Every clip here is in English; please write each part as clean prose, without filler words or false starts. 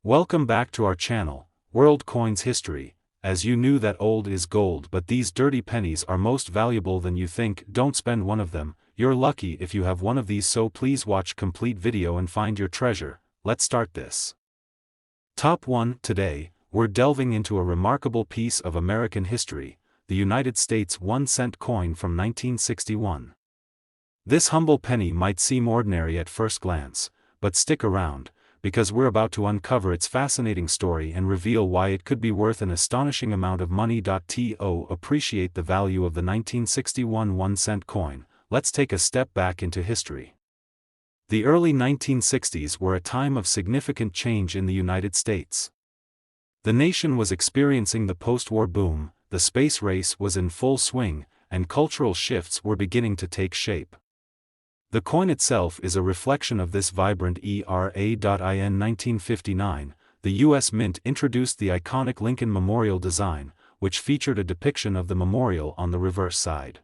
Welcome back to our channel, World Coins History. As you knew that old is gold, but these dirty pennies are most valuable than you think. Don't spend one of them. You're lucky if you have one of these, so please watch complete video and find your treasure. Let's start this. Top 1. Today, we're delving into a remarkable piece of American history, the United States 1-cent coin from 1961. This humble penny might seem ordinary at first glance, but stick around, because we're about to uncover its fascinating story and reveal why it could be worth an astonishing amount of money. To appreciate the value of the 1961 1-cent coin, let's take a step back into history. The early 1960s were a time of significant change in the United States. The nation was experiencing the post-war boom, the space race was in full swing, and cultural shifts were beginning to take shape. The coin itself is a reflection of this vibrant era. In 1959, the U.S. Mint introduced the iconic Lincoln Memorial design, which featured a depiction of the memorial on the reverse side.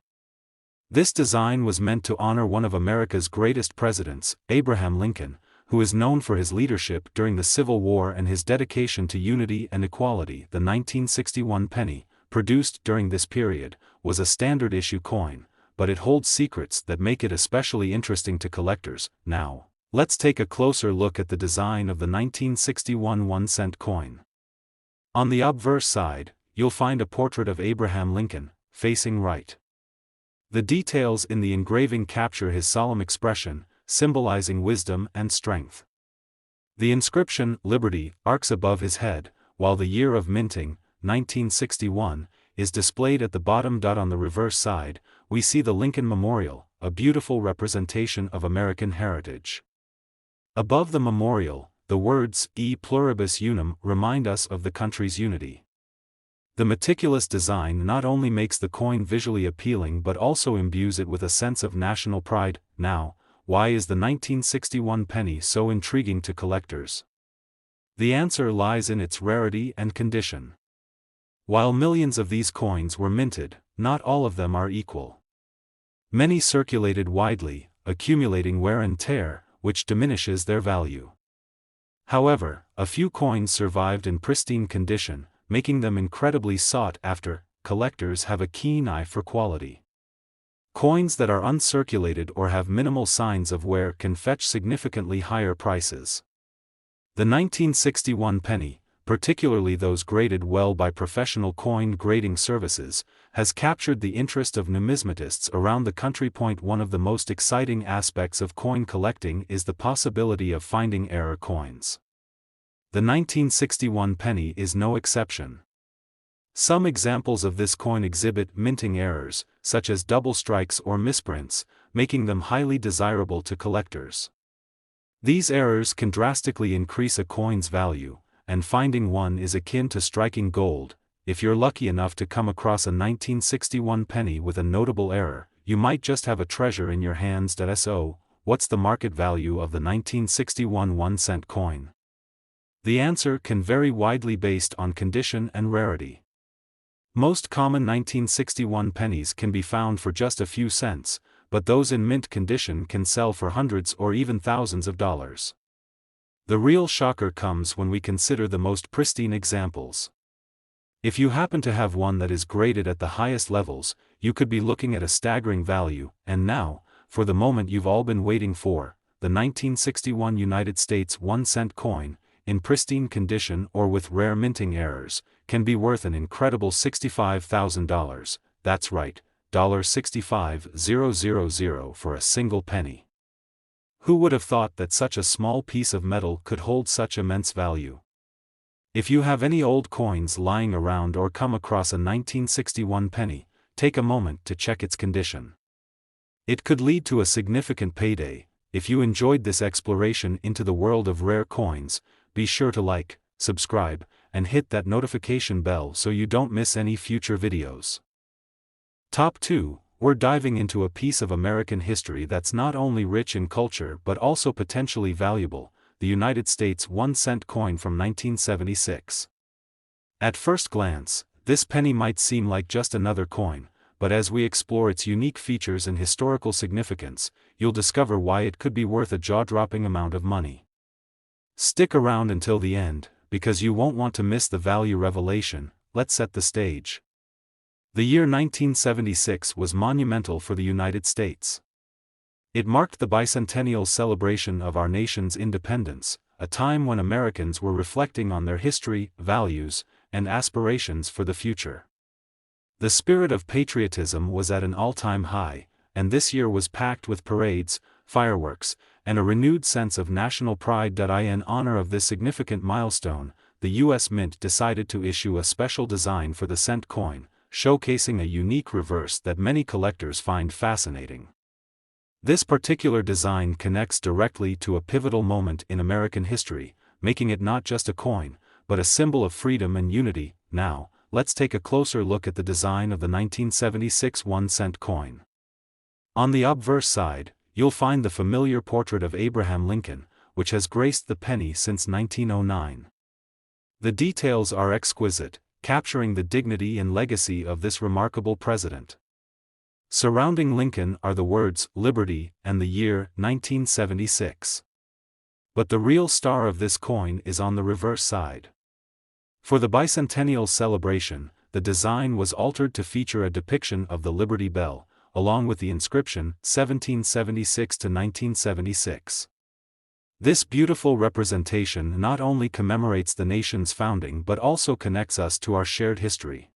This design was meant to honor one of America's greatest presidents, Abraham Lincoln, who is known for his leadership during the Civil War and his dedication to unity and equality. The 1961 penny, produced during this period, was a standard issue coin, but it holds secrets that make it especially interesting to collectors. Now, let's take a closer look at the design of the 1961 1-cent coin. On the obverse side, you'll find a portrait of Abraham Lincoln, facing right. The details in the engraving capture his solemn expression, symbolizing wisdom and strength. The inscription, Liberty, arcs above his head, while the year of minting, 1961, is displayed at the bottom. On the reverse side, we see the Lincoln Memorial, a beautiful representation of American heritage. Above the memorial, the words, E pluribus unum, remind us of the country's unity. The meticulous design not only makes the coin visually appealing but also imbues it with a sense of national pride. Now, why is the 1961 penny so intriguing to collectors? The answer lies in its rarity and condition. While millions of these coins were minted, not all of them are equal. Many circulated widely, accumulating wear and tear, which diminishes their value. However, a few coins survived in pristine condition, making them incredibly sought after. Collectors have a keen eye for quality. Coins that are uncirculated or have minimal signs of wear can fetch significantly higher prices. The 1961 penny, particularly those graded well by professional coin grading services, has captured the interest of numismatists around the country. One of the most exciting aspects of coin collecting is the possibility of finding error coins. The 1961 penny is no exception. Some examples of this coin exhibit minting errors, such as double strikes or misprints, making them highly desirable to collectors. These errors can drastically increase a coin's value, and finding one is akin to striking gold. If you're lucky enough to come across a 1961 penny with a notable error, you might just have a treasure in your hands. So, what's the market value of the 1961 1-cent coin? The answer can vary widely based on condition and rarity. Most common 1961 pennies can be found for just a few cents, but those in mint condition can sell for hundreds or even thousands of dollars. The real shocker comes when we consider the most pristine examples. If you happen to have one that is graded at the highest levels, you could be looking at a staggering value. And now, for the moment you've all been waiting for, the 1961 United States 1-cent coin, in pristine condition or with rare minting errors, can be worth an incredible $65,000. That's right, $65,000 for a single penny. Who would have thought that such a small piece of metal could hold such immense value? If you have any old coins lying around or come across a 1961 penny, take a moment to check its condition. It could lead to a significant payday. If you enjoyed this exploration into the world of rare coins, be sure to like, subscribe, and hit that notification bell so you don't miss any future videos. Top 2. We're diving into a piece of American history that's not only rich in culture but also potentially valuable, the United States 1-cent coin from 1976. At first glance, this penny might seem like just another coin, but as we explore its unique features and historical significance, you'll discover why it could be worth a jaw-dropping amount of money. Stick around until the end, because you won't want to miss the value revelation. Let's set the stage. The year 1976 was monumental for the United States. It marked the bicentennial celebration of our nation's independence, a time when Americans were reflecting on their history, values, and aspirations for the future. The spirit of patriotism was at an all-time high, and this year was packed with parades, fireworks, and a renewed sense of national pride. In honor of this significant milestone, the U.S. Mint decided to issue a special design for the cent coin, showcasing a unique reverse that many collectors find fascinating. This particular design connects directly to a pivotal moment in American history, making it not just a coin, but a symbol of freedom and unity. Now, let's take a closer look at the design of the 1976 1-cent coin. On the obverse side, you'll find the familiar portrait of Abraham Lincoln, which has graced the penny since 1909. The details are exquisite, capturing the dignity and legacy of this remarkable president. Surrounding Lincoln are the words "Liberty" and the year 1976. But the real star of this coin is on the reverse side. For the bicentennial celebration, the design was altered to feature a depiction of the Liberty Bell, along with the inscription 1776 to 1976. This beautiful representation not only commemorates the nation's founding but also connects us to our shared history.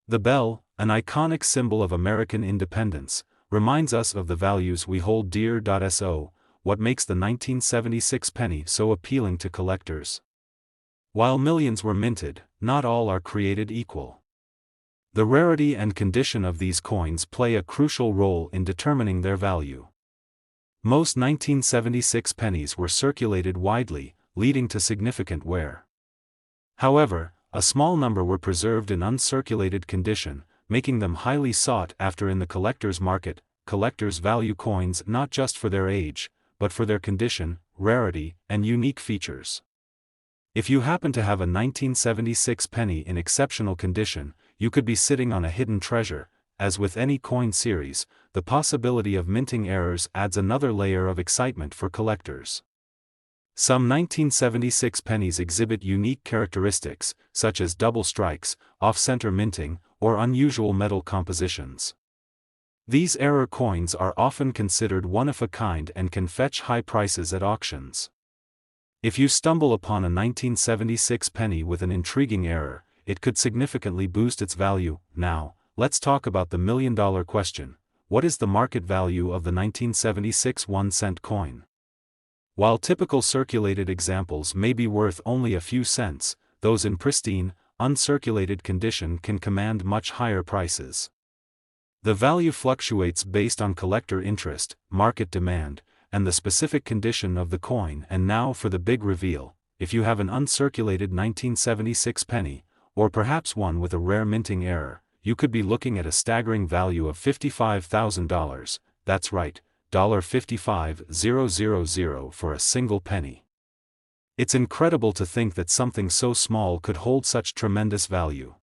The bell, an iconic symbol of American independence, reminds us of the values we hold dear. So, what makes the 1976 penny so appealing to collectors? While millions were minted, not all are created equal. The rarity and condition of these coins play a crucial role in determining their value. Most 1976 pennies were circulated widely, leading to significant wear. However, a small number were preserved in uncirculated condition, making them highly sought after in the collector's market. Collectors value coins not just for their age, but for their condition, rarity, and unique features. If you happen to have a 1976 penny in exceptional condition, you could be sitting on a hidden treasure. As with any coin series, the possibility of minting errors adds another layer of excitement for collectors. Some 1976 pennies exhibit unique characteristics, such as double strikes, off-center minting, or unusual metal compositions. These error coins are often considered one-of-a-kind and can fetch high prices at auctions. If you stumble upon a 1976 penny with an intriguing error, it could significantly boost its value. Now, let's talk about the million-dollar question: what is the market value of the 1976 1-cent coin? While typical circulated examples may be worth only a few cents, those in pristine, uncirculated condition can command much higher prices. The value fluctuates based on collector interest, market demand, and the specific condition of the coin. And now for the big reveal: if you have an uncirculated 1976 penny, or perhaps one with a rare minting error, you could be looking at a staggering value of $55,000, that's right, $55,000 for a single penny. It's incredible to think that something so small could hold such tremendous value.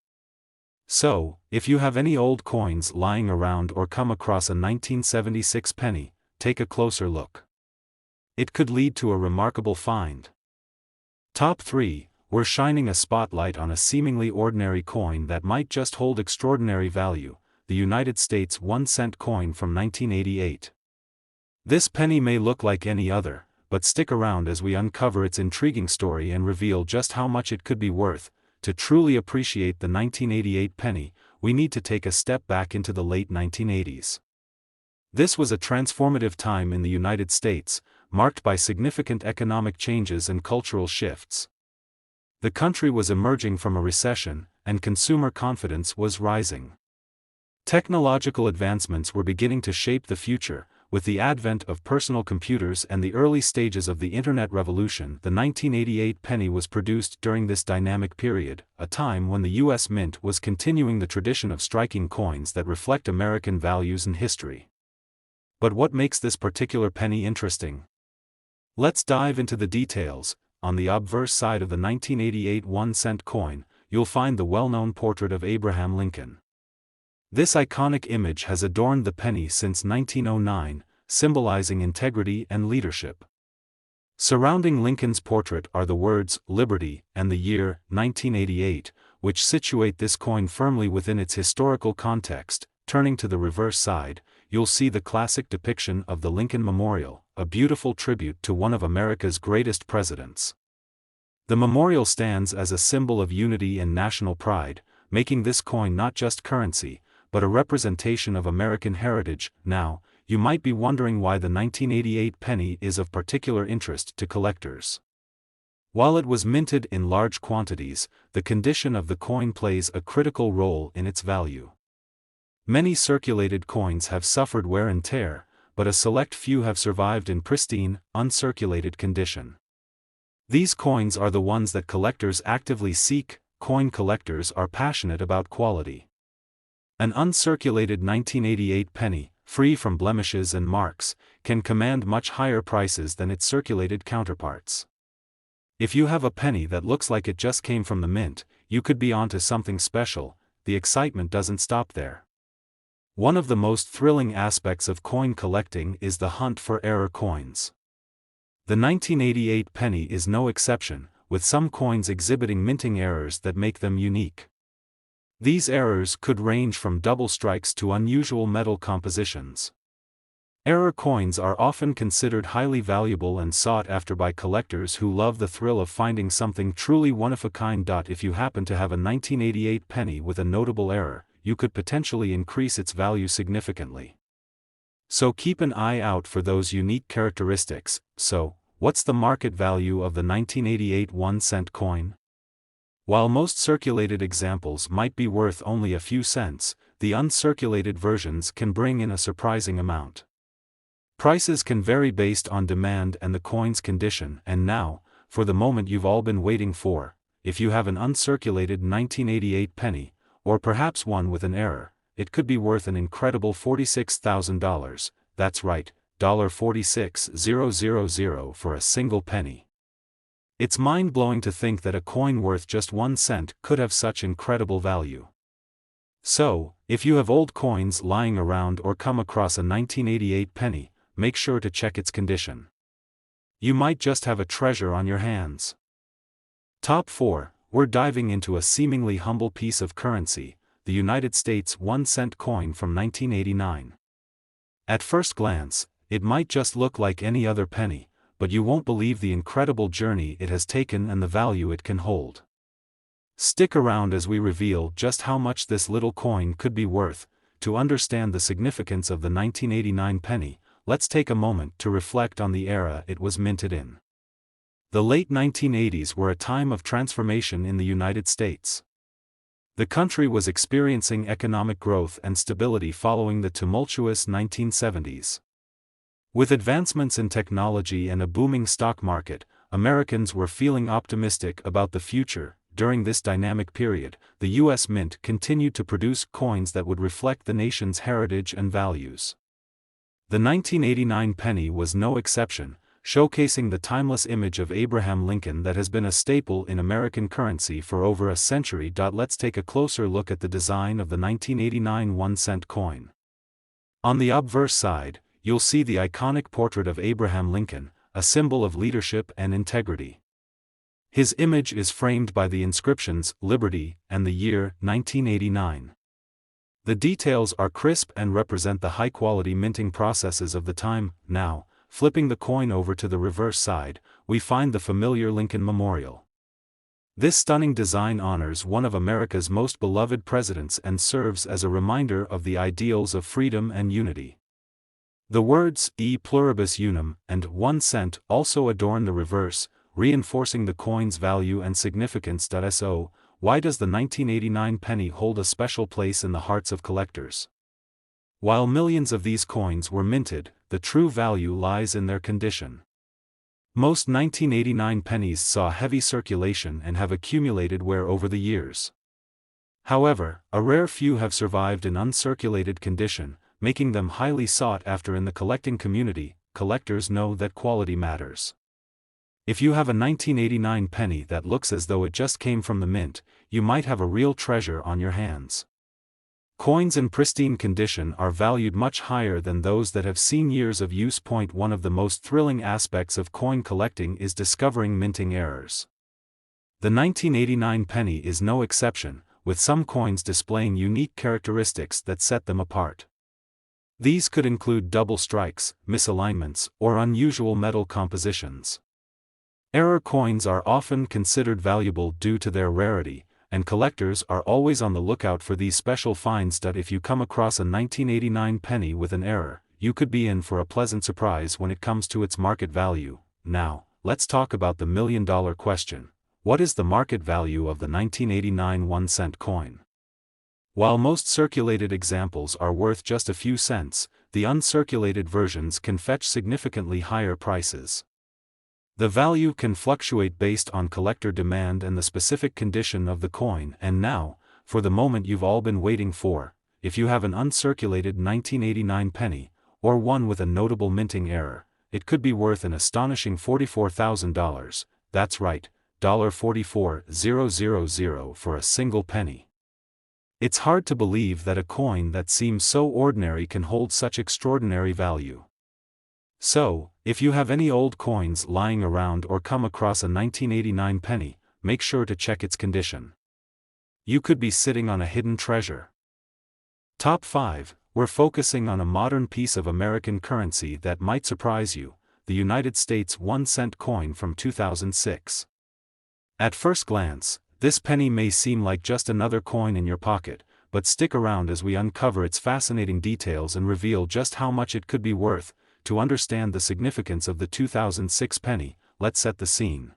So, if you have any old coins lying around or come across a 1976 penny, take a closer look. It could lead to a remarkable find. Top 3. We're shining a spotlight on a seemingly ordinary coin that might just hold extraordinary value: the United States 1-cent coin from 1988. This penny may look like any other, but stick around as we uncover its intriguing story and reveal just how much it could be worth. To truly appreciate the 1988 penny, we need to take a step back into the late 1980s. This was a transformative time in the United States, marked by significant economic changes and cultural shifts. The country was emerging from a recession, and consumer confidence was rising. Technological advancements were beginning to shape the future. With the advent of personal computers and the early stages of the Internet revolution, the 1988 penny was produced during this dynamic period, a time when the U.S. Mint was continuing the tradition of striking coins that reflect American values and history. But what makes this particular penny interesting? Let's dive into the details. On the obverse side of the 1988 1-cent coin, you'll find the well-known portrait of Abraham Lincoln. This iconic image has adorned the penny since 1909, symbolizing integrity and leadership. Surrounding Lincoln's portrait are the words, Liberty, and the year, 1988, which situate this coin firmly within its historical context. Turning to the reverse side, you'll see the classic depiction of the Lincoln Memorial, a beautiful tribute to one of America's greatest presidents. The memorial stands as a symbol of unity and national pride, making this coin not just currency, but a representation of American heritage. Now, you might be wondering why the 1988 penny is of particular interest to collectors. While it was minted in large quantities, the condition of the coin plays a critical role in its value. Many circulated coins have suffered wear and tear, but a select few have survived in pristine, uncirculated condition. These coins are the ones that collectors actively seek. Coin collectors are passionate about quality. An uncirculated 1988 penny, free from blemishes and marks, can command much higher prices than its circulated counterparts. If you have a penny that looks like it just came from the mint, you could be onto something special. The excitement doesn't stop there. One of the most thrilling aspects of coin collecting is the hunt for error coins. The 1988 penny is no exception, with some coins exhibiting minting errors that make them unique. These errors could range from double strikes to unusual metal compositions. Error coins are often considered highly valuable and sought after by collectors who love the thrill of finding something truly one-of-a-kind. If you happen to have a 1988 penny with a notable error, you could potentially increase its value significantly. So keep an eye out for those unique characteristics. So, what's the market value of the 1988 1-cent coin? While most circulated examples might be worth only a few cents, the uncirculated versions can bring in a surprising amount. Prices can vary based on demand and the coin's condition. And now, for the moment you've all been waiting for, if you have an uncirculated 1988 penny, or perhaps one with an error, it could be worth an incredible $46,000, that's right, $46,000 for a single penny. It's mind-blowing to think that a coin worth just 1 cent could have such incredible value. So, if you have old coins lying around or come across a 1988 penny, make sure to check its condition. You might just have a treasure on your hands. Top 4, we're diving into a seemingly humble piece of currency, the United States 1-cent coin from 1989. At first glance, it might just look like any other penny, but you won't believe the incredible journey it has taken and the value it can hold. Stick around as we reveal just how much this little coin could be worth. To understand the significance of the 1989 penny, let's take a moment to reflect on the era it was minted in. The late 1980s were a time of transformation in the United States. The country was experiencing economic growth and stability following the tumultuous 1970s. With advancements in technology and a booming stock market, Americans were feeling optimistic about the future. During this dynamic period, the U.S. Mint continued to produce coins that would reflect the nation's heritage and values. The 1989 penny was no exception, showcasing the timeless image of Abraham Lincoln that has been a staple in American currency for over a century. Let's take a closer look at the design of the 1989 1-cent coin. On the obverse side, you'll see the iconic portrait of Abraham Lincoln, a symbol of leadership and integrity. His image is framed by the inscriptions, Liberty, and the year, 1989. The details are crisp and represent the high-quality minting processes of the time. Now, flipping the coin over to the reverse side, we find the familiar Lincoln Memorial. This stunning design honors one of America's most beloved presidents and serves as a reminder of the ideals of freedom and unity. The words, E pluribus unum, and 1 cent also adorn the reverse, reinforcing the coin's value and significance. So, why does the 1989 penny hold a special place in the hearts of collectors? While millions of these coins were minted, the true value lies in their condition. Most 1989 pennies saw heavy circulation and have accumulated wear over the years. However, a rare few have survived in uncirculated condition, making them highly sought after in the collecting community. Collectors know that quality matters. If you have a 1989 penny that looks as though it just came from the mint, you might have a real treasure on your hands. Coins in pristine condition are valued much higher than those that have seen years of use. One of the most thrilling aspects of coin collecting is discovering minting errors. The 1989 penny is no exception, with some coins displaying unique characteristics that set them apart. These could include double strikes, misalignments, or unusual metal compositions. Error coins are often considered valuable due to their rarity, and collectors are always on the lookout for these special finds. If you come across a 1989 penny with an error, you could be in for a pleasant surprise when it comes to its market value. Now, let's talk about the million-dollar question. What is the market value of the 1989 1-cent coin? While most circulated examples are worth just a few cents, the uncirculated versions can fetch significantly higher prices. The value can fluctuate based on collector demand and the specific condition of the coin. And now, for the moment you've all been waiting for, if you have an uncirculated 1989 penny, or one with a notable minting error, it could be worth an astonishing $44,000, that's right, $44,000 for a single penny. It's hard to believe that a coin that seems so ordinary can hold such extraordinary value. So, if you have any old coins lying around or come across a 1989 penny, make sure to check its condition. You could be sitting on a hidden treasure. Top 5, we're focusing on a modern piece of American currency that might surprise you, the United States 1-cent coin from 2006. At first glance, this penny may seem like just another coin in your pocket, but stick around as we uncover its fascinating details and reveal just how much it could be worth. To understand the significance of the 2006 penny, let's set the scene.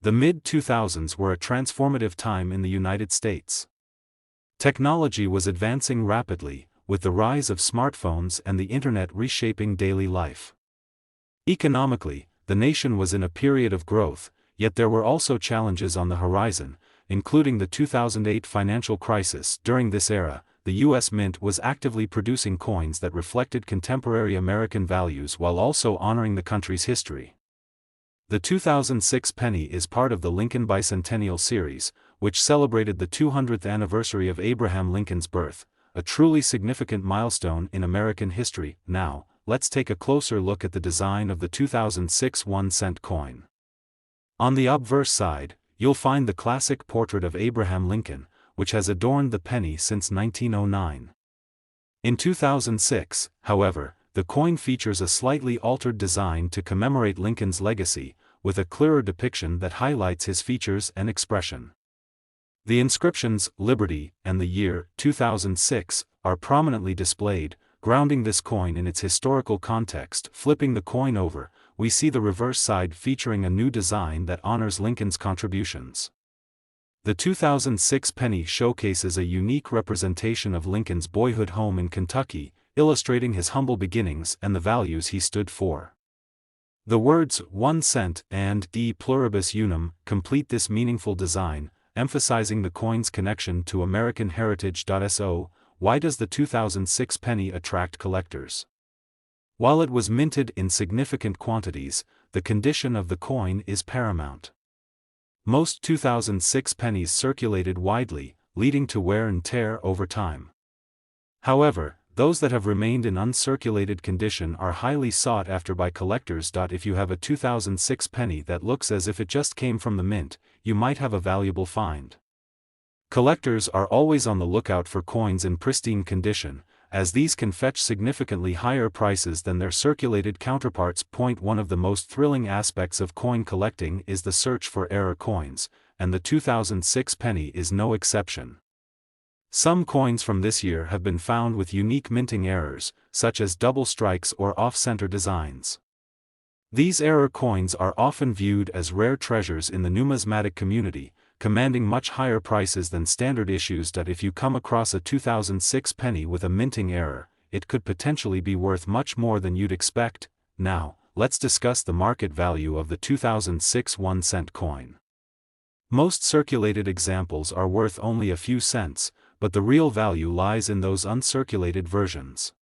The mid-2000s were a transformative time in the United States. Technology was advancing rapidly, with the rise of smartphones and the internet reshaping daily life. Economically, the nation was in a period of growth, yet there were also challenges on the horizon, including the 2008 financial crisis. During this era, the U.S. Mint was actively producing coins that reflected contemporary American values while also honoring the country's history. The 2006 penny is part of the Lincoln Bicentennial series, which celebrated the 200th anniversary of Abraham Lincoln's birth, a truly significant milestone in American history. Now, let's take a closer look at the design of the 2006 1-cent coin. On the obverse side, you'll find the classic portrait of Abraham Lincoln, which has adorned the penny since 1909. In 2006, however, the coin features a slightly altered design to commemorate Lincoln's legacy, with a clearer depiction that highlights his features and expression. The inscriptions, Liberty, and the year, 2006, are prominently displayed, grounding this coin in its historical context. Flipping the coin over, we see the reverse side featuring a new design that honors Lincoln's contributions. The 2006 penny showcases a unique representation of Lincoln's boyhood home in Kentucky, illustrating his humble beginnings and the values he stood for. The words 1 cent and de pluribus unum complete this meaningful design, emphasizing the coin's connection to American heritage. So, why does the 2006 penny attract collectors? While it was minted in significant quantities, the condition of the coin is paramount. Most 2006 pennies circulated widely, leading to wear and tear over time. However, those that have remained in uncirculated condition are highly sought after by collectors. If you have a 2006 penny that looks as if it just came from the mint, you might have a valuable find. Collectors are always on the lookout for coins in pristine condition, as these can fetch significantly higher prices than their circulated counterparts. One of the most thrilling aspects of coin collecting is the search for error coins, and the 2006 penny is no exception. Some coins from this year have been found with unique minting errors, such as double strikes or off-center designs. These error coins are often viewed as rare treasures in the numismatic community, commanding much higher prices than standard issues. If you come across a 2006 penny with a minting error, it could potentially be worth much more than you'd expect. Now, let's discuss the market value of the 2006 1-cent coin. Most circulated examples are worth only a few cents, but the real value lies in those uncirculated versions.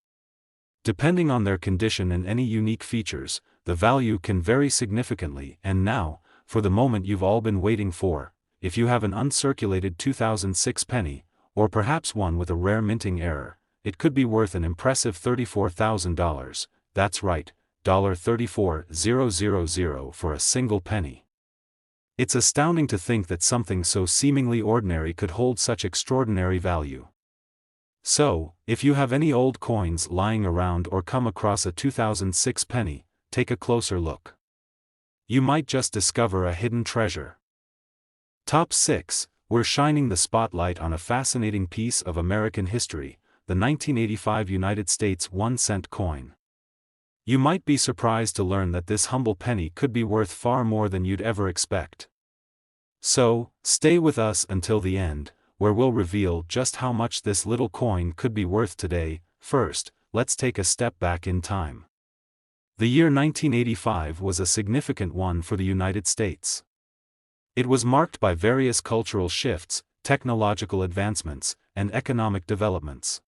Depending on their condition and any unique features, the value can vary significantly. And now, for the moment you've all been waiting for, if you have an uncirculated 2006 penny, or perhaps one with a rare minting error, it could be worth an impressive $34,000, that's right, $34,000 for a single penny. It's astounding to think that something so seemingly ordinary could hold such extraordinary value. So, if you have any old coins lying around or come across a 2006 penny, take a closer look. You might just discover a hidden treasure. Top 6. We're shining the spotlight on a fascinating piece of American history, the 1985 United States 1-cent coin. You might be surprised to learn that this humble penny could be worth far more than you'd ever expect. So, stay with us until the end, where we'll reveal just how much this little coin could be worth today. First, let's take a step back in time. The year 1985 was a significant one for the United States. It was marked by various cultural shifts, technological advancements, and economic developments.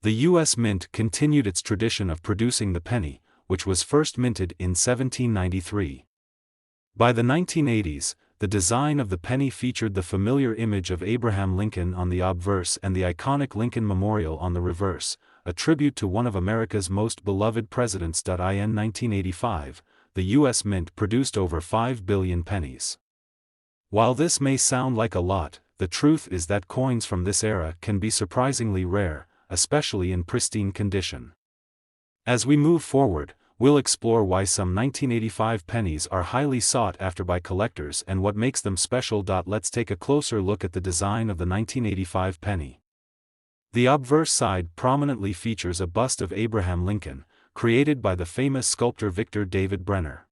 The U.S. Mint continued its tradition of producing the penny, which was first minted in 1793. By the 1980s, the design of the penny featured the familiar image of Abraham Lincoln on the obverse and the iconic Lincoln Memorial on the reverse, a tribute to one of America's most beloved presidents. In 1985, the U.S. Mint produced over 5 billion pennies. While this may sound like a lot, the truth is that coins from this era can be surprisingly rare, especially in pristine condition. As we move forward, we'll explore why some 1985 pennies are highly sought after by collectors and what makes them special. Let's take a closer look at the design of the 1985 penny. The obverse side prominently features a bust of Abraham Lincoln, created by the famous sculptor Victor David Brenner.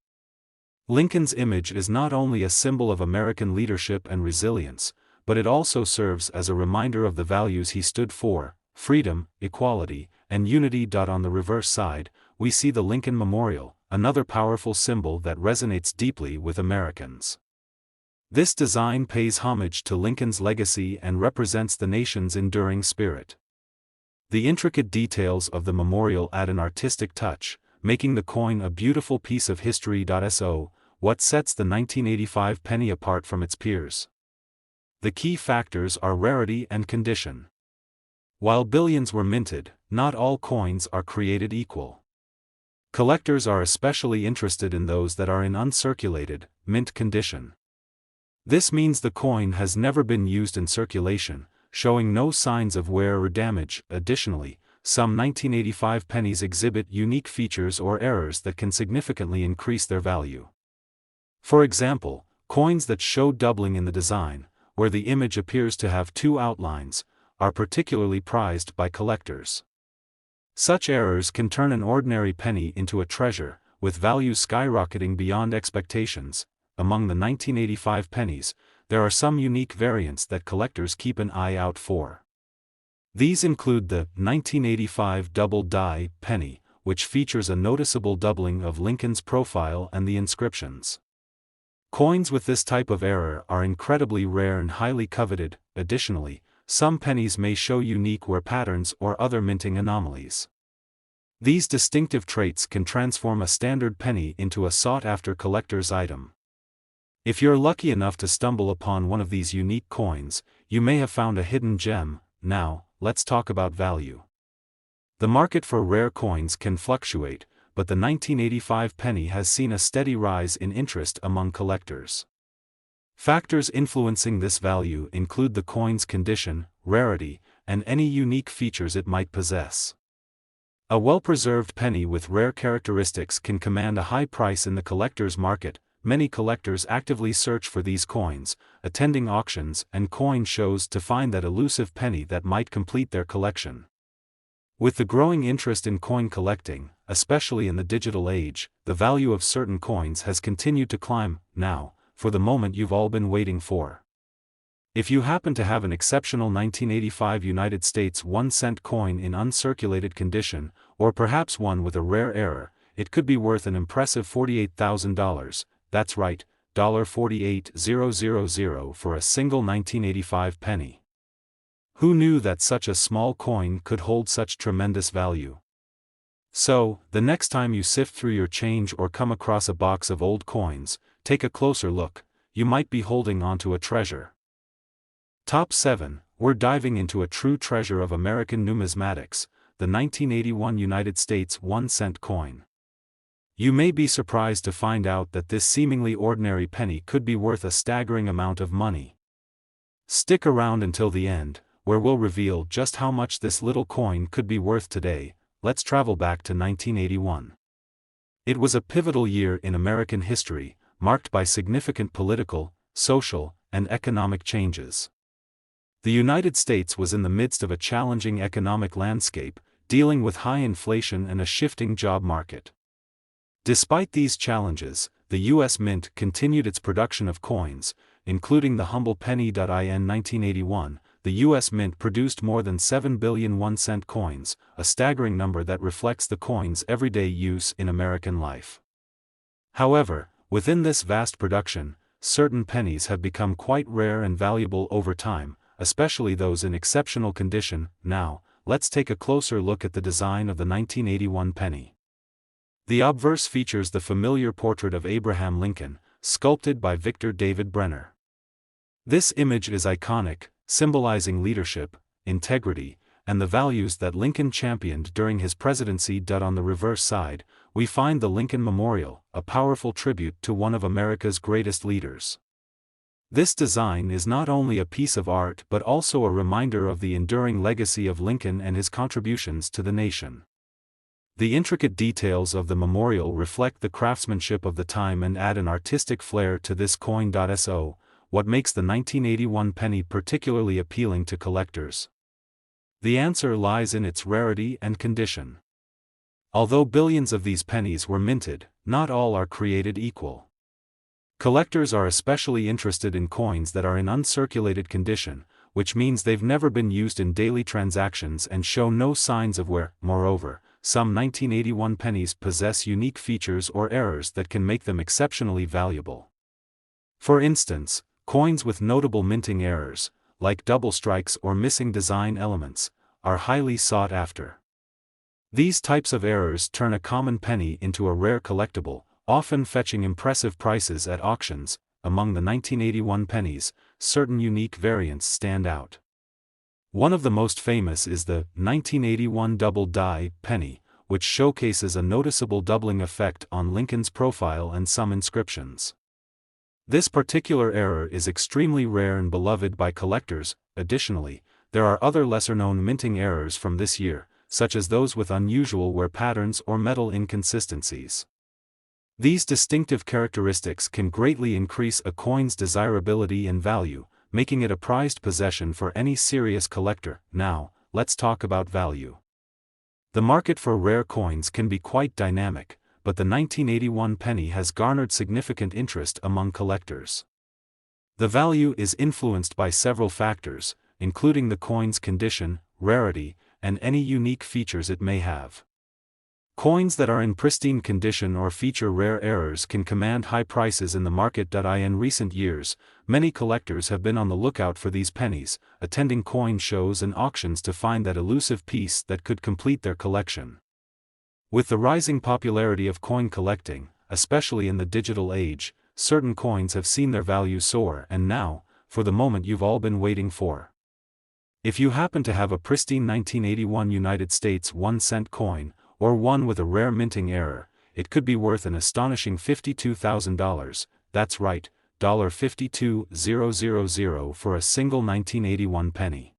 Lincoln's image is not only a symbol of American leadership and resilience, but it also serves as a reminder of the values he stood for: freedom, equality, and unity. On the reverse side, we see the Lincoln Memorial, another powerful symbol that resonates deeply with Americans. This design pays homage to Lincoln's legacy and represents the nation's enduring spirit. The intricate details of the memorial add an artistic touch, making the coin a beautiful piece of history. So, what sets the 1985 penny apart from its peers? The key factors are rarity and condition. While billions were minted, not all coins are created equal. Collectors are especially interested in those that are in uncirculated, mint condition. This means the coin has never been used in circulation, showing no signs of wear or damage. Additionally, some 1985 pennies exhibit unique features or errors that can significantly increase their value. For example, coins that show doubling in the design, where the image appears to have two outlines, are particularly prized by collectors. Such errors can turn an ordinary penny into a treasure, with values skyrocketing beyond expectations. Among the 1985 pennies, there are some unique variants that collectors keep an eye out for. These include the 1985 double die penny, which features a noticeable doubling of Lincoln's profile and the inscriptions. Coins with this type of error are incredibly rare and highly coveted. Additionally, some pennies may show unique wear patterns or other minting anomalies. These distinctive traits can transform a standard penny into a sought-after collector's item. If you're lucky enough to stumble upon one of these unique coins, you may have found a hidden gem. Now, let's talk about value. The market for rare coins can fluctuate, but the 1985 penny has seen a steady rise in interest among collectors. Factors influencing this value include the coin's condition, rarity, and any unique features it might possess. A well-preserved penny with rare characteristics can command a high price in the collector's market. Many collectors actively search for these coins, attending auctions and coin shows to find that elusive penny that might complete their collection. With the growing interest in coin collecting, especially in the digital age, the value of certain coins has continued to climb. Now, for the moment you've all been waiting for. If you happen to have an exceptional 1985 United States 1-cent coin in uncirculated condition, or perhaps one with a rare error, it could be worth an impressive $48,000, that's right, $48,000 for a single 1985 penny. Who knew that such a small coin could hold such tremendous value? So, the next time you sift through your change or come across a box of old coins, take a closer look. You might be holding onto a treasure. Top 7. we're diving into a true treasure of American numismatics, the 1981 United States 1-cent coin. You may be surprised to find out that this seemingly ordinary penny could be worth a staggering amount of money. Stick around until the end, where we'll reveal just how much this little coin could be worth today. Let's travel back to 1981. It was a pivotal year in American history, marked by significant political, social, and economic changes. The United States was in the midst of a challenging economic landscape, dealing with high inflation and a shifting job market. Despite these challenges, the U.S. Mint continued its production of coins, including the humble penny. In 1981, the U.S. Mint produced more than 7 billion 1-cent coins, a staggering number that reflects the coin's everyday use in American life. However, within this vast production, certain pennies have become quite rare and valuable over time, especially those in exceptional condition. Now, let's take a closer look at the design of the 1981 penny. The obverse features the familiar portrait of Abraham Lincoln, sculpted by Victor David Brenner. This image is iconic, symbolizing leadership, integrity, and the values that Lincoln championed during his presidency. On the reverse side, we find the Lincoln Memorial, a powerful tribute to one of America's greatest leaders. This design is not only a piece of art but also a reminder of the enduring legacy of Lincoln and his contributions to the nation. The intricate details of the memorial reflect the craftsmanship of the time and add an artistic flair to this coin. So, what makes the 1981 penny particularly appealing to collectors? The answer lies in its rarity and condition. Although billions of these pennies were minted, not all are created equal. Collectors are especially interested in coins that are in uncirculated condition, which means they've never been used in daily transactions and show no signs of wear. Moreover, some 1981 pennies possess unique features or errors that can make them exceptionally valuable. For instance, coins with notable minting errors, like double strikes or missing design elements, are highly sought after. These types of errors turn a common penny into a rare collectible, often fetching impressive prices at auctions. Among the 1981 pennies, certain unique variants stand out. One of the most famous is the 1981 double die penny, which showcases a noticeable doubling effect on Lincoln's profile and some inscriptions. This particular error is extremely rare and beloved by collectors. Additionally, there are other lesser-known minting errors from this year, such as those with unusual wear patterns or metal inconsistencies. These distinctive characteristics can greatly increase a coin's desirability and value, making it a prized possession for any serious collector. Now, let's talk about value. The market for rare coins can be quite dynamic, but the 1981 penny has garnered significant interest among collectors. The value is influenced by several factors, including the coin's condition, rarity, and any unique features it may have. Coins that are in pristine condition or feature rare errors can command high prices in the market. In recent years, many collectors have been on the lookout for these pennies, attending coin shows and auctions to find that elusive piece that could complete their collection. With the rising popularity of coin collecting, especially in the digital age, certain coins have seen their value soar. And now, for the moment you've all been waiting for. If you happen to have a pristine 1981 United States 1-cent coin, or one with a rare minting error, it could be worth an astonishing $52,000, that's right, $52,000 for a single 1981 penny.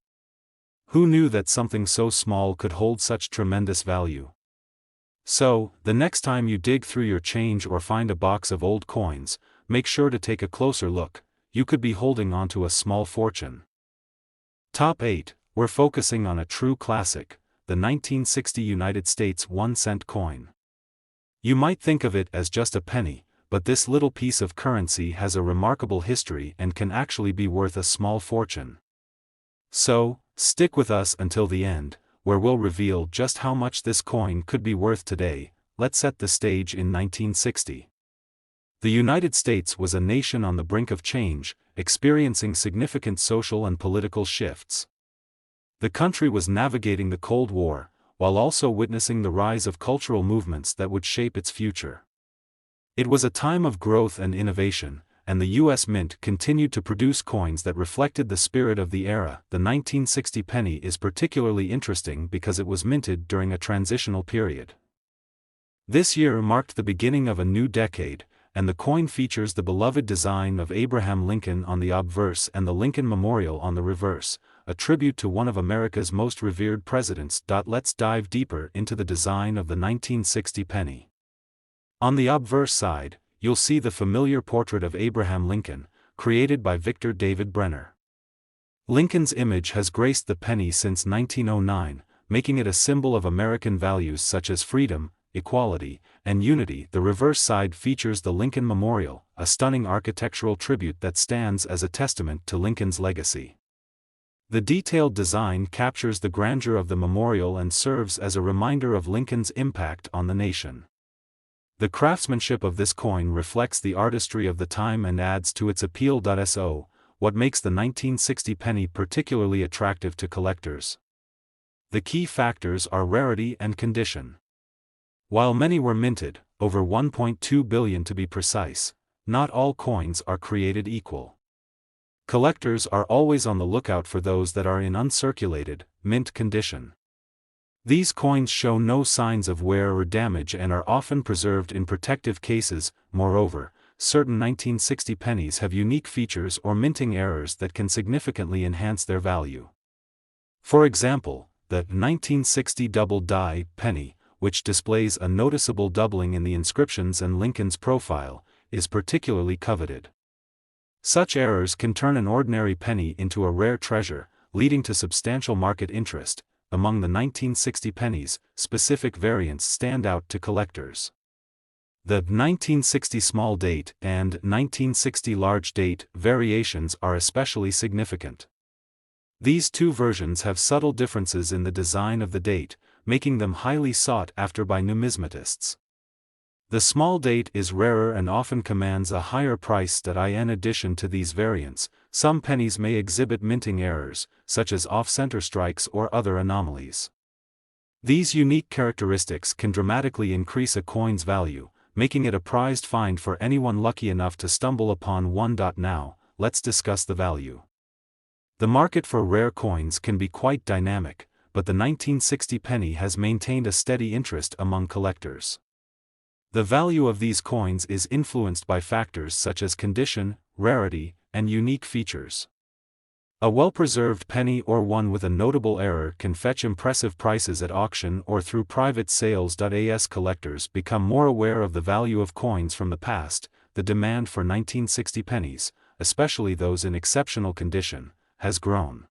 Who knew that something so small could hold such tremendous value? So, the next time you dig through your change or find a box of old coins, make sure to take a closer look. You could be holding onto a small fortune. Top 8, we're focusing on a true classic, the 1960 United States 1-cent coin. You might think of it as just a penny, but this little piece of currency has a remarkable history and can actually be worth a small fortune. So, stick with us until the end, where we'll reveal just how much this coin could be worth today. Let's set the stage in 1960. The United States was a nation on the brink of change, experiencing significant social and political shifts. The country was navigating the Cold War, while also witnessing the rise of cultural movements that would shape its future. It was a time of growth and innovation, and the U.S. Mint continued to produce coins that reflected the spirit of the era. The 1960 penny is particularly interesting because it was minted during a transitional period. This year marked the beginning of a new decade, and the coin features the beloved design of Abraham Lincoln on the obverse and the Lincoln Memorial on the reverse, a tribute to one of America's most revered presidents. Let's dive deeper into the design of the 1960 penny. On the obverse side, you'll see the familiar portrait of Abraham Lincoln, created by Victor David Brenner. Lincoln's image has graced the penny since 1909, making it a symbol of American values such as freedom, equality, and unity. The reverse side features the Lincoln Memorial, a stunning architectural tribute that stands as a testament to Lincoln's legacy. The detailed design captures the grandeur of the memorial and serves as a reminder of Lincoln's impact on the nation. The craftsmanship of this coin reflects the artistry of the time and adds to its appeal. So, what makes the 1960 penny particularly attractive to collectors? The key factors are rarity and condition. While many were minted, over 1.2 billion to be precise, not all coins are created equal. Collectors are always on the lookout for those that are in uncirculated, mint condition. These coins show no signs of wear or damage and are often preserved in protective cases. Moreover, certain 1960 pennies have unique features or minting errors that can significantly enhance their value. For example, the 1960 double die penny, which displays a noticeable doubling in the inscriptions and Lincoln's profile, is particularly coveted. Such errors can turn an ordinary penny into a rare treasure, leading to substantial market interest. Among the 1960 pennies, specific variants stand out to collectors. The 1960 small date and 1960 large date variations are especially significant. These two versions have subtle differences in the design of the date, making them highly sought after by numismatists. The small date is rarer and often commands a higher price. In addition to these variants, some pennies may exhibit minting errors, such as off-center strikes or other anomalies. These unique characteristics can dramatically increase a coin's value, making it a prized find for anyone lucky enough to stumble upon one. Now, let's discuss the value. The market for rare coins can be quite dynamic, but the 1960 penny has maintained a steady interest among collectors. The value of these coins is influenced by factors such as condition, rarity, and unique features. A well-preserved penny or one with a notable error can fetch impressive prices at auction or through private sales. As collectors become more aware of the value of coins from the past, the demand for 1960 pennies, especially those in exceptional condition, has grown.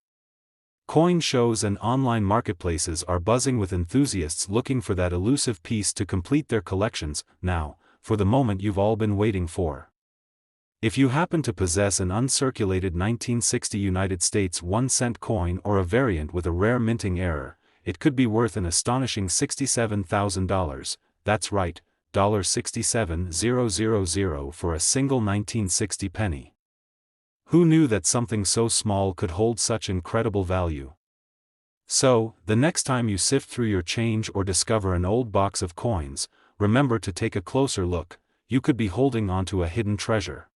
Coin shows and online marketplaces are buzzing with enthusiasts looking for that elusive piece to complete their collections. Now, for the moment you've all been waiting for. If you happen to possess an uncirculated 1960 United States 1-cent coin or a variant with a rare minting error, it could be worth an astonishing $67,000, that's right, $67,000 for a single 1960 penny. Who knew that something so small could hold such incredible value? So, the next time you sift through your change or discover an old box of coins, remember to take a closer look. You could be holding onto a hidden treasure.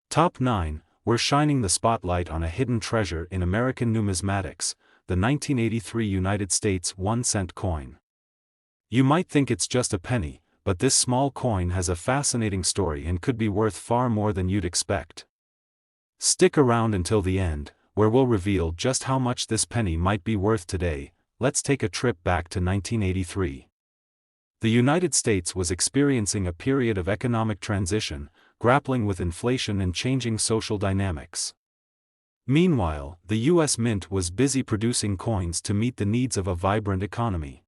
Top 9, we're shining the spotlight on a hidden treasure in American numismatics, the 1983 United States 1-cent coin. You might think it's just a penny, but this small coin has a fascinating story and could be worth far more than you'd expect. Stick around until the end, where we'll reveal just how much this penny might be worth today. Let's take a trip back to 1983. The United States was experiencing a period of economic transition, grappling with inflation and changing social dynamics. Meanwhile, the U.S. Mint was busy producing coins to meet the needs of a vibrant economy.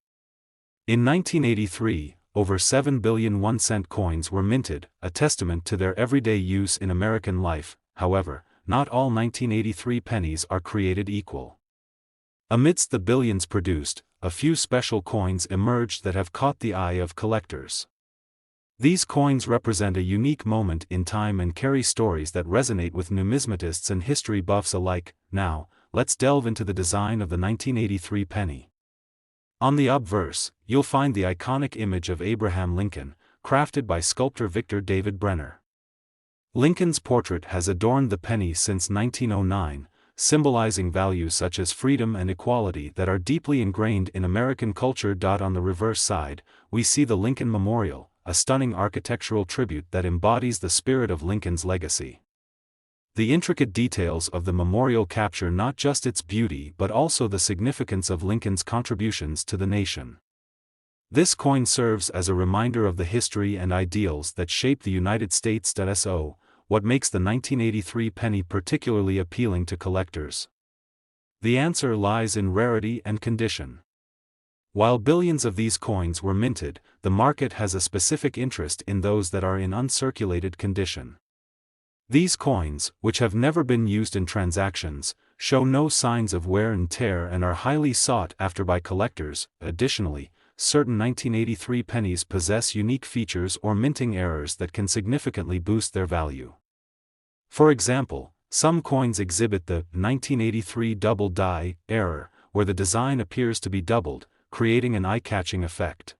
In 1983, over 7 billion 1-cent coins were minted, a testament to their everyday use in American life. However, not all 1983 pennies are created equal. Amidst the billions produced, a few special coins emerged that have caught the eye of collectors. These coins represent a unique moment in time and carry stories that resonate with numismatists and history buffs alike. Now, let's delve into the design of the 1983 penny. On the obverse, you'll find the iconic image of Abraham Lincoln, crafted by sculptor Victor David Brenner. Lincoln's portrait has adorned the penny since 1909, symbolizing values such as freedom and equality that are deeply ingrained in American culture. On the reverse side, we see the Lincoln Memorial, a stunning architectural tribute that embodies the spirit of Lincoln's legacy. The intricate details of the memorial capture not just its beauty but also the significance of Lincoln's contributions to the nation. This coin serves as a reminder of the history and ideals that shaped the United States. So, what makes the 1983 penny particularly appealing to collectors? The answer lies in rarity and condition. While billions of these coins were minted, the market has a specific interest in those that are in uncirculated condition. These coins, which have never been used in transactions, show no signs of wear and tear and are highly sought after by collectors. Additionally, certain 1983 pennies possess unique features or minting errors that can significantly boost their value. For example, some coins exhibit the 1983 double die error, where the design appears to be doubled, creating an eye-catching effect.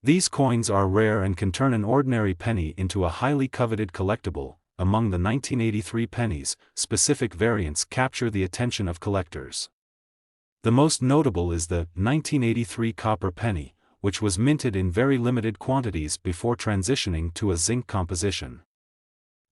These coins are rare and can turn an ordinary penny into a highly coveted collectible. Among the 1983 pennies, specific variants capture the attention of collectors. The most notable is the 1983 copper penny, which was minted in very limited quantities before transitioning to a zinc composition.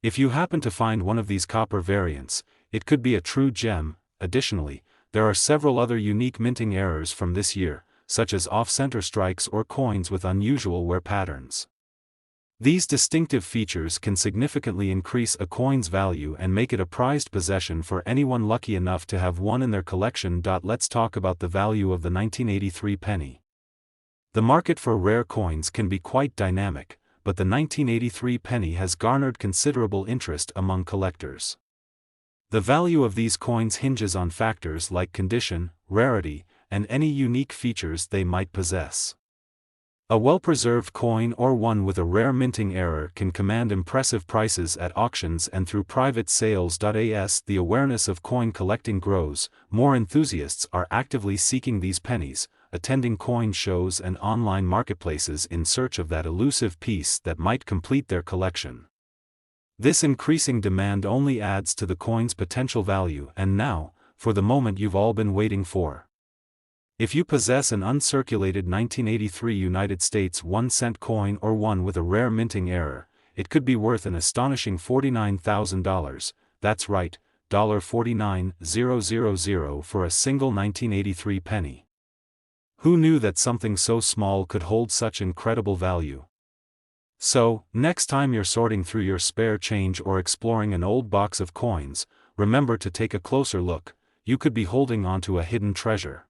If you happen to find one of these copper variants, it could be a true gem. Additionally, there are several other unique minting errors from this year, such as off-center strikes or coins with unusual wear patterns. These distinctive features can significantly increase a coin's value and make it a prized possession for anyone lucky enough to have one in their collection. Let's talk about the value of the 1983 penny. The market for rare coins can be quite dynamic, but the 1983 penny has garnered considerable interest among collectors. The value of these coins hinges on factors like condition, rarity, and any unique features they might possess. A well-preserved coin or one with a rare minting error can command impressive prices at auctions and through private sales. As the awareness of coin collecting grows, more enthusiasts are actively seeking these pennies, attending coin shows and online marketplaces in search of that elusive piece that might complete their collection. This increasing demand only adds to the coin's potential value. And now, for the moment you've all been waiting for. If you possess an uncirculated 1983 United States 1-cent coin or one with a rare minting error, it could be worth an astonishing $49,000, that's right, $49,000 for a single 1983 penny. Who knew that something so small could hold such incredible value? So, next time you're sorting through your spare change or exploring an old box of coins, remember to take a closer look. You could be holding onto a hidden treasure.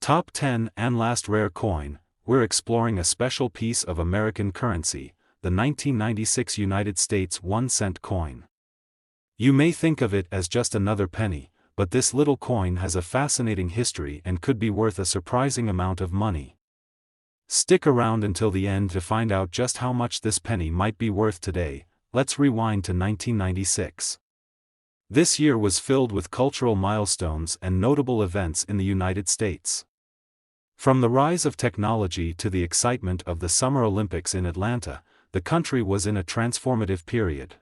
Top 10 and last rare coin. We're exploring a special piece of American currency, the 1996 United States 1-cent coin. You may think of it as just another penny, but this little coin has a fascinating history and could be worth a surprising amount of money. Stick around until the end to find out just how much this penny might be worth today. Let's rewind to 1996. This year was filled with cultural milestones and notable events in the United States. From the rise of technology to the excitement of the Summer Olympics in Atlanta, the country was in a transformative period.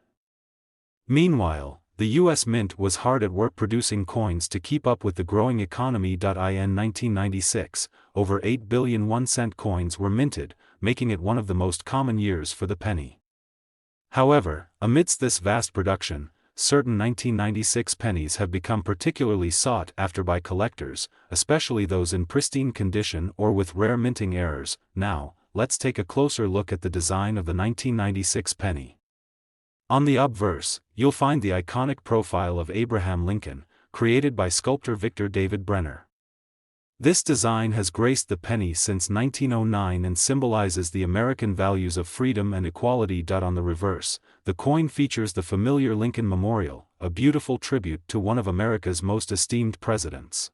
Meanwhile, the U.S. Mint was hard at work producing coins to keep up with the growing economy. In 1996, over 8 billion 1-cent coins were minted, making it one of the most common years for the penny. However, amidst this vast production, certain 1996 pennies have become particularly sought after by collectors, especially those in pristine condition or with rare minting errors. Now, let's take a closer look at the design of the 1996 penny. On the obverse, you'll find the iconic profile of Abraham Lincoln, created by sculptor Victor David Brenner. This design has graced the penny since 1909 and symbolizes the American values of freedom and equality. On the reverse, the coin features the familiar Lincoln Memorial, a beautiful tribute to one of America's most esteemed presidents.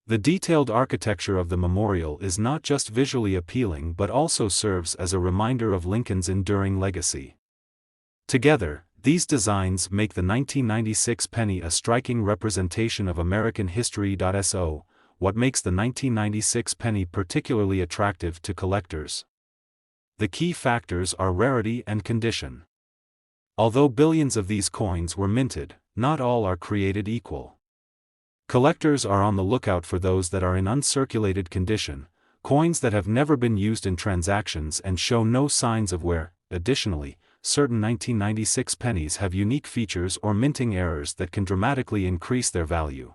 The detailed architecture of the memorial is not just visually appealing but also serves as a reminder of Lincoln's enduring legacy. Together, these designs make the 1996 penny a striking representation of American history. So, what makes the 1996 penny particularly attractive to collectors? The key factors are rarity and condition. Although billions of these coins were minted, not all are created equal. Collectors are on the lookout for those that are in uncirculated condition, coins that have never been used in transactions and show no signs of wear. Additionally, certain 1996 pennies have unique features or minting errors that can dramatically increase their value.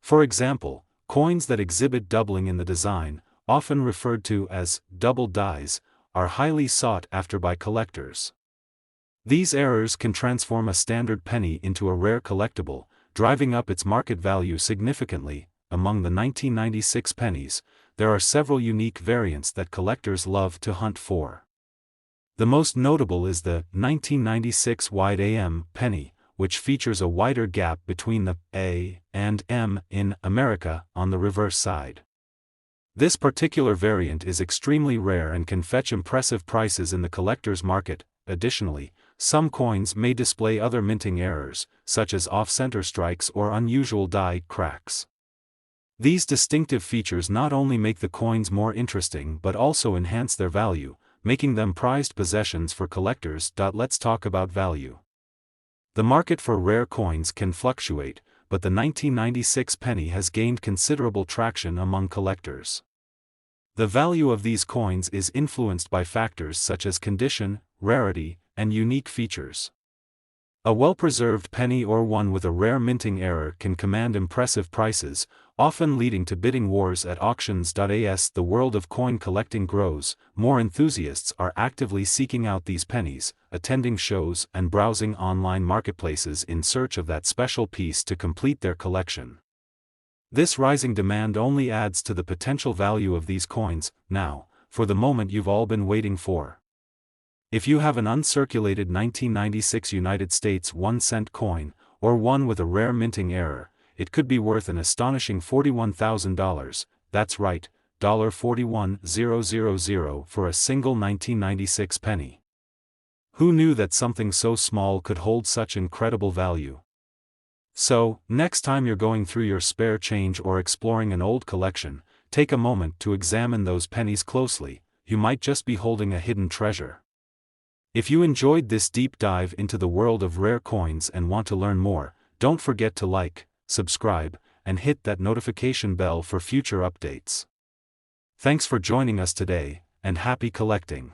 For example, coins that exhibit doubling in the design, often referred to as double dies, are highly sought after by collectors. These errors can transform a standard penny into a rare collectible, driving up its market value significantly. Among the 1996 pennies, there are several unique variants that collectors love to hunt for. The most notable is the 1996 wide AM penny, which features a wider gap between the A and M in America on the reverse side. This particular variant is extremely rare and can fetch impressive prices in the collector's market. Additionally, some coins may display other minting errors, such as off-center strikes or unusual die cracks. These distinctive features not only make the coins more interesting but also enhance their value, making them prized possessions for collectors. Let's talk about value. The market for rare coins can fluctuate, but the 1996 penny has gained considerable traction among collectors. The value of these coins is influenced by factors such as condition, rarity, and unique features. A well-preserved penny or one with a rare minting error can command impressive prices, often leading to bidding wars at auctions. As the world of coin collecting grows, more enthusiasts are actively seeking out these pennies, attending shows and browsing online marketplaces in search of that special piece to complete their collection. This rising demand only adds to the potential value of these coins. Now, for the moment you've all been waiting for. If you have an uncirculated 1996 United States 1-cent coin, or one with a rare minting error, it could be worth an astonishing $41,000, that's right, $41,000 for a single 1996 penny. Who knew that something so small could hold such incredible value? So, next time you're going through your spare change or exploring an old collection, take a moment to examine those pennies closely. You might just be holding a hidden treasure. If you enjoyed this deep dive into the world of rare coins and want to learn more, don't forget to like, subscribe, and hit that notification bell for future updates. Thanks for joining us today, and happy collecting.